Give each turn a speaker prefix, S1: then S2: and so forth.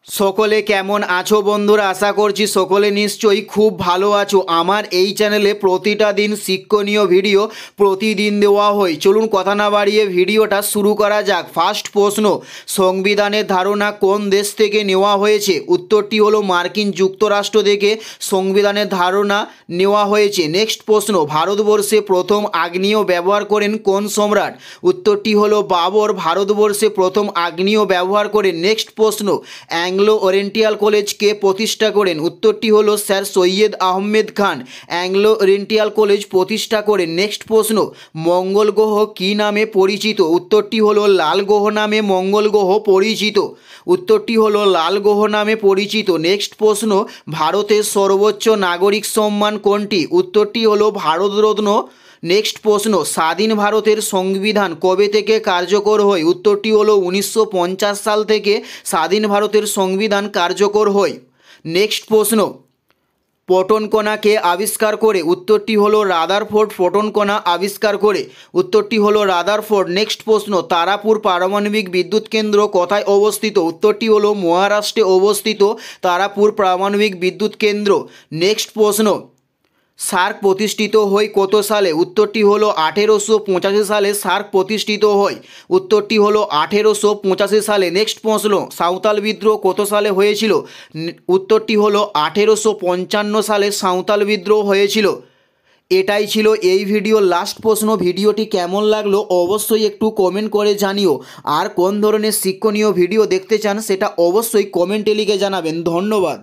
S1: সকলে কেমন আছো বন্ধুরা? আশা করছি সকলে নিশ্চয়ই খুব ভালো আছো। আমার এই চ্যানেলে প্রতিটা দিন শিক্ষণীয় ভিডিও প্রতিদিন দেওয়া হয়। চলুন কথা না বাড়িয়ে ভিডিওটা শুরু করা যাক। ফার্স্ট প্রশ্ন, সংবিধানের ধারণা কোন দেশ থেকে নেওয়া হয়েছে? উত্তরটি হলো মার্কিন যুক্তরাষ্ট্র থেকে সংবিধানের ধারণা নেওয়া হয়েছে। নেক্সট প্রশ্ন, ভারতবর্ষে প্রথম আগ্নেয় ব্যবহার করেন কোন সম্রাট? উত্তরটি হলো বাবর ভারতবর্ষে প্রথম আগ্নেয় ব্যবহার করেন। নেক্সট প্রশ্ন, অ্যাংলো ওরিয়েন্টাল কলেজ কে প্রতিষ্ঠা করেন? উত্তরটি হলো sir Syed Ahmed Khan Anglo oriental college প্রতিষ্ঠা করেন। নেক্সট প্রশ্ন, মঙ্গল গ্রহ কী নামে পরিচিত? উত্তরটি হলো লাল গ্রহ নামে মঙ্গল গ্রহ পরিচিত। উত্তরটি হলো লাল গ্রহ নামে পরিচিত। নেক্সট প্রশ্ন, ভারতের সর্বোচ্চ নাগরিক সম্মান কোনটি? উত্তরটি হলো ভারতরত্ন। নেক্সট প্রশ্ন, স্বাধীন ভারতের সংবিধান কবে থেকে কার্যকর হয়? উত্তরটি হলো 1950 সাল থেকে স্বাধীন ভারতের সংবিধান কার্যকর হয়। নেক্সট প্রশ্ন, পটন কণাকে আবিষ্কার করে? উত্তরটি হলো রাদারফোর্ড পটন কণা আবিষ্কার করে। উত্তরটি হলো রাদারফোর্ড। নেক্সট প্রশ্ন, তারাপুর পারমাণবিক বিদ্যুৎ কেন্দ্র কোথায় অবস্থিত? উত্তরটি হলো মহারাষ্ট্রে অবস্থিত তারাপুর পারমাণবিক বিদ্যুৎ কেন্দ্র। নেক্সট প্রশ্ন, সার্ক প্রতিষ্ঠিত হয় কত সালে? উত্তরটি হলো 1885 সালে সার্ক প্রতিষ্ঠিত হয়। উত্তরটি হলো 1885 সালে। নেক্সট প্রশ্ন, সাঁওতাল বিদ্রোহ কত সালে হয়েছিল? উত্তরটি হলো 1855 সালে সাঁওতাল বিদ্রোহ হয়েছিল। এটাই ছিল এই ভিডিওর লাস্ট প্রশ্ন। ভিডিওটি কেমন লাগলো অবশ্যই একটু কমেন্ট করে জানিও। আর কোন ধরনের শিক্ষণীয় ভিডিও দেখতে চান সেটা অবশ্যই কমেন্টে লিখে জানাবেন। ধন্যবাদ।